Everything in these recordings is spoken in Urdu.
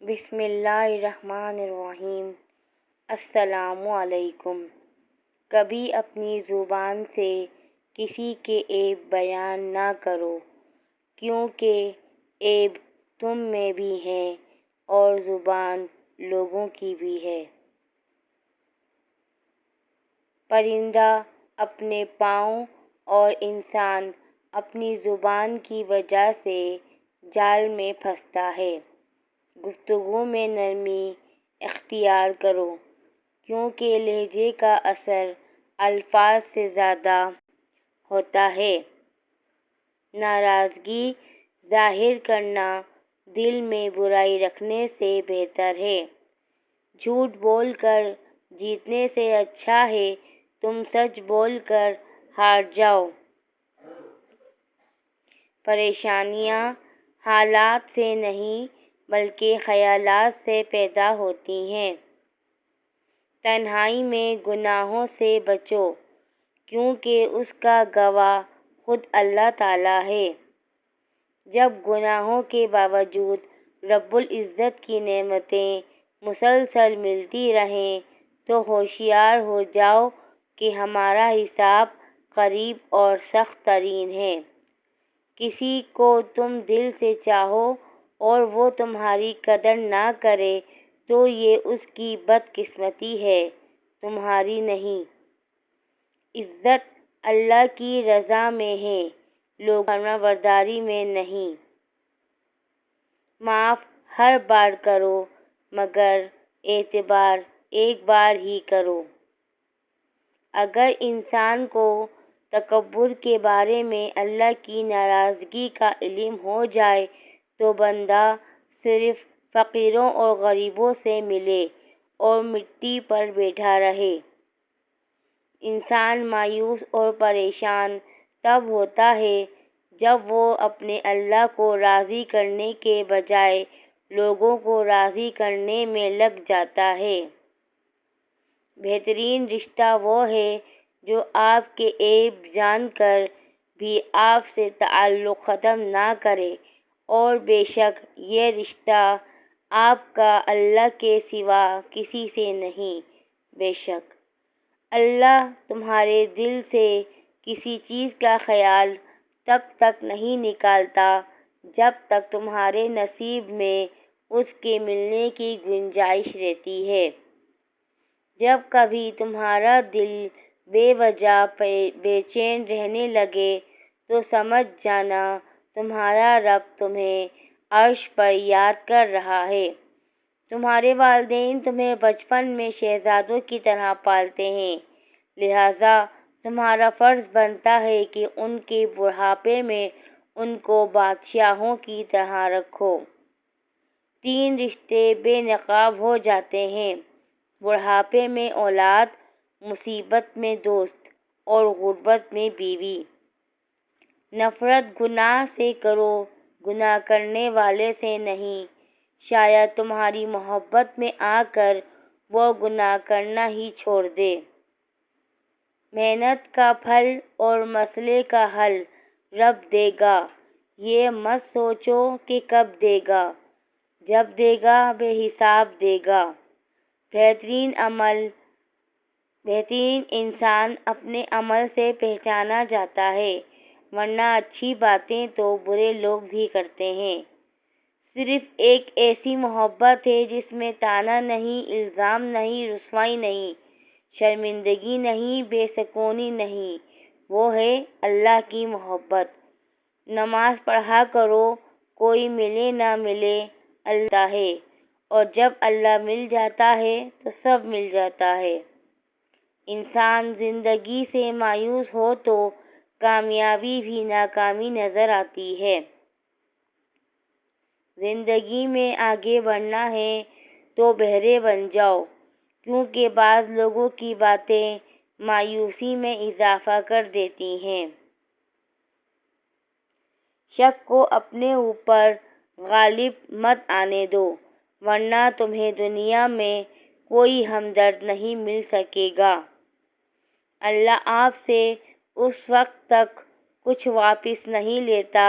بسم اللہ الرحمن الرحیم۔ السلام علیکم۔ کبھی اپنی زبان سے کسی کے عیب بیان نہ کرو، کیونکہ عیب تم میں بھی ہیں اور زبان لوگوں کی بھی ہے۔ پرندہ اپنے پاؤں اور انسان اپنی زبان کی وجہ سے جال میں پھنستا ہے۔ گفتگو میں نرمی اختیار کرو، کیونکہ لہجے کا اثر الفاظ سے زیادہ ہوتا ہے۔ ناراضگی ظاہر کرنا دل میں برائی رکھنے سے بہتر ہے۔ جھوٹ بول کر جیتنے سے اچھا ہے تم سچ بول کر ہار جاؤ۔ پریشانیاں حالات سے نہیں بلکہ خیالات سے پیدا ہوتی ہیں۔ تنہائی میں گناہوں سے بچو، کیونکہ اس کا گواہ خود اللہ تعالیٰ ہے۔ جب گناہوں کے باوجود رب العزت کی نعمتیں مسلسل ملتی رہیں تو ہوشیار ہو جاؤ کہ ہمارا حساب قریب اور سخت ترین ہے۔ کسی کو تم دل سے چاہو اور وہ تمہاری قدر نہ کرے تو یہ اس کی بدقسمتی ہے، تمہاری نہیں۔ عزت اللہ کی رضا میں ہے، لوگوں کی فرمانبرداری میں نہیں۔ معاف ہر بار کرو مگر اعتبار ایک بار ہی کرو۔ اگر انسان کو تکبر کے بارے میں اللہ کی ناراضگی کا علم ہو جائے تو بندہ صرف فقیروں اور غریبوں سے ملے اور مٹی پر بیٹھا رہے۔ انسان مایوس اور پریشان تب ہوتا ہے جب وہ اپنے اللہ کو راضی کرنے کے بجائے لوگوں کو راضی کرنے میں لگ جاتا ہے۔ بہترین رشتہ وہ ہے جو آپ کے عیب جان کر بھی آپ سے تعلق ختم نہ کرے، اور بے شک یہ رشتہ آپ کا اللہ کے سوا کسی سے نہیں۔ بے شک اللہ تمہارے دل سے کسی چیز کا خیال تب تک نہیں نکالتا جب تک تمہارے نصیب میں اس کے ملنے کی گنجائش رہتی ہے۔ جب کبھی تمہارا دل بے وجہ بے چین رہنے لگے تو سمجھ جانا تمہارا رب تمہیں عرش پر یاد کر رہا ہے۔ تمہارے والدین تمہیں بچپن میں شہزادوں کی طرح پالتے ہیں، لہٰذا تمہارا فرض بنتا ہے کہ ان کے بڑھاپے میں ان کو بادشاہوں کی طرح رکھو۔ 3 رشتے بے نقاب ہو جاتے ہیں: بڑھاپے میں اولاد، مصیبت میں دوست اور غربت میں بیوی۔ نفرت گناہ سے کرو، گناہ کرنے والے سے نہیں، شاید تمہاری محبت میں آ کر وہ گناہ کرنا ہی چھوڑ دے۔ محنت کا پھل اور مسئلے کا حل رب دے گا، یہ مت سوچو کہ کب دے گا، جب دے گا بے حساب دے گا۔ بہترین انسان اپنے عمل سے پہچانا جاتا ہے، ورنہ اچھی باتیں تو برے لوگ بھی کرتے ہیں۔ صرف ایک ایسی محبت ہے جس میں طعنہ نہیں، الزام نہیں، رسوائی نہیں، شرمندگی نہیں، بے سکونی نہیں، وہ ہے اللہ کی محبت۔ نماز پڑھا کرو، کوئی ملے نہ ملے اللہ ہے، اور جب اللہ مل جاتا ہے تو سب مل جاتا ہے۔ انسان زندگی سے مایوس ہو تو کامیابی بھی ناکامی نظر آتی ہے۔ زندگی میں آگے بڑھنا ہے تو بہرے بن جاؤ، کیونکہ بعض لوگوں کی باتیں مایوسی میں اضافہ کر دیتی ہیں۔ شک کو اپنے اوپر غالب مت آنے دو، ورنہ تمہیں دنیا میں کوئی ہمدرد نہیں مل سکے گا۔ اللہ آپ سے اس وقت تک کچھ واپس نہیں لیتا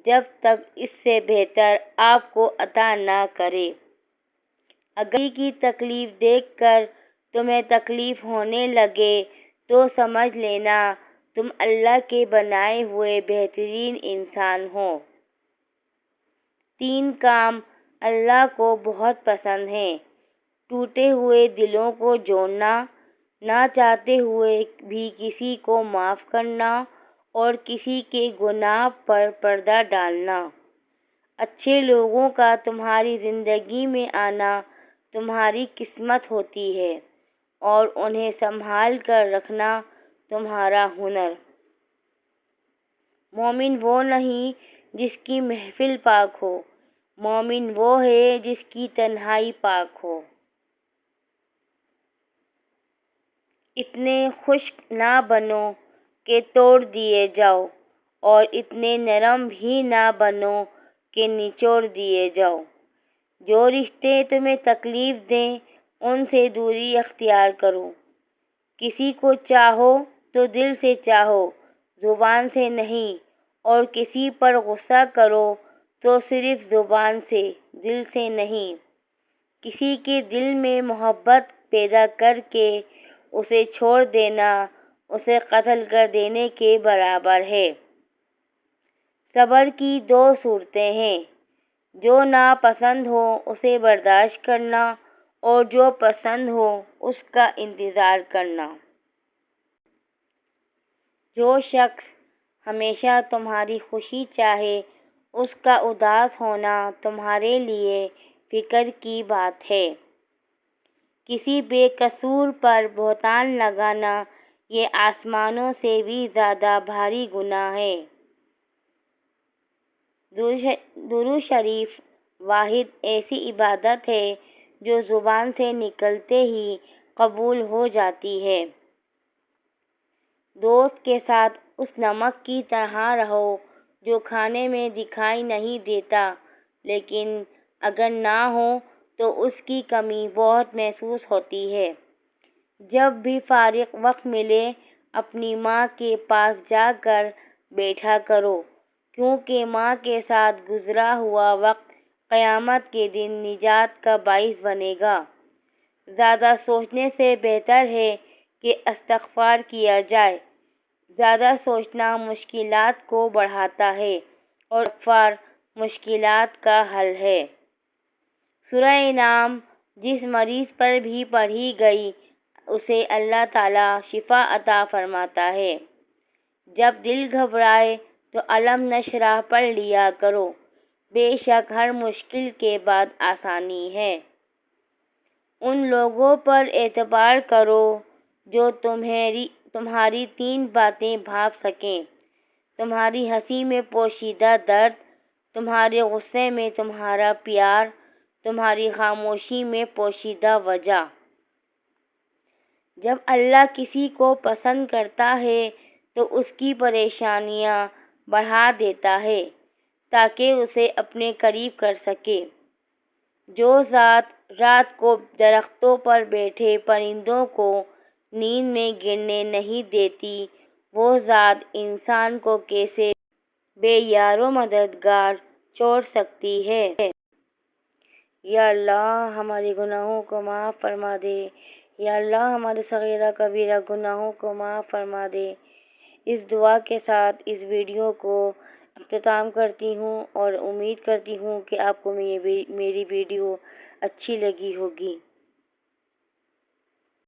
جب تک اس سے بہتر آپ کو عطا نہ کرے۔ اگر کسی کی تکلیف دیکھ کر تمہیں تکلیف ہونے لگے تو سمجھ لینا تم اللہ کے بنائے ہوئے بہترین انسان ہو۔ 3 کام اللہ کو بہت پسند ہیں: ٹوٹے ہوئے دلوں کو جوڑنا، نہ چاہتے ہوئے بھی کسی کو معاف کرنا اور کسی کے گناہ پر پردہ ڈالنا۔ اچھے لوگوں کا تمہاری زندگی میں آنا تمہاری قسمت ہوتی ہے اور انہیں سنبھال کر رکھنا تمہارا ہنر۔ مومن وہ نہیں جس کی محفل پاک ہو، مومن وہ ہے جس کی تنہائی پاک ہو۔ اتنے خشک نہ بنو کہ توڑ دیے جاؤ اور اتنے نرم بھی نہ بنو کہ نچوڑ دیے جاؤ۔ جو رشتے تمہیں تکلیف دیں ان سے دوری اختیار کرو۔ کسی کو چاہو تو دل سے چاہو، زبان سے نہیں، اور کسی پر غصہ کرو تو صرف زبان سے، دل سے نہیں۔ کسی کے دل میں محبت پیدا کر کے اسے چھوڑ دینا اسے قتل کر دینے کے برابر ہے۔ صبر کی 2 صورتیں ہیں: جو ناپسند ہو اسے برداشت کرنا اور جو پسند ہو اس کا انتظار کرنا۔ جو شخص ہمیشہ تمہاری خوشی چاہے اس کا اداس ہونا تمہارے لیے فکر کی بات ہے۔ کسی بے قصور پر بہتان لگانا یہ آسمانوں سے بھی زیادہ بھاری گناہ ہے۔ درود شریف واحد ایسی عبادت ہے جو زبان سے نکلتے ہی قبول ہو جاتی ہے۔ دوست کے ساتھ اس نمک کی طرح رہو جو کھانے میں دکھائی نہیں دیتا لیکن اگر نہ ہو تو اس کی کمی بہت محسوس ہوتی ہے۔ جب بھی فارغ وقت ملے اپنی ماں کے پاس جا کر بیٹھا کرو، کیونکہ ماں کے ساتھ گزرا ہوا وقت قیامت کے دن نجات کا باعث بنے گا۔ زیادہ سوچنے سے بہتر ہے کہ استغفار کیا جائے۔ زیادہ سوچنا مشکلات کو بڑھاتا ہے اور استغفار مشکلات کا حل ہے۔ سورہ انعام جس مریض پر بھی پڑھی گئی اسے اللہ تعالیٰ شفا عطا فرماتا ہے۔ جب دل گھبرائے تو الم نشرح پڑھ لیا کرو، بے شک ہر مشکل کے بعد آسانی ہے۔ ان لوگوں پر اعتبار کرو جو تمہاری 3 باتیں بھانپ سکیں: تمہاری ہنسی میں پوشیدہ درد، تمہارے غصے میں تمہارا پیار، تمہاری خاموشی میں پوشیدہ وجہ۔ جب اللہ کسی کو پسند کرتا ہے تو اس کی پریشانیاں بڑھا دیتا ہے تاکہ اسے اپنے قریب کر سکے۔ جو ذات رات کو درختوں پر بیٹھے پرندوں کو نیند میں گرنے نہیں دیتی وہ ذات انسان کو کیسے بے یار و مددگار چھوڑ سکتی ہے۔ یا اللہ ہمارے گناہوں کو معاف فرما دے، یا اللہ ہمارے صغیرہ کبیرہ گناہوں کو معاف فرما دے۔ اس دعا کے ساتھ اس ویڈیو کو اختتام کرتی ہوں اور امید کرتی ہوں کہ آپ کو میری ویڈیو اچھی لگی ہوگی۔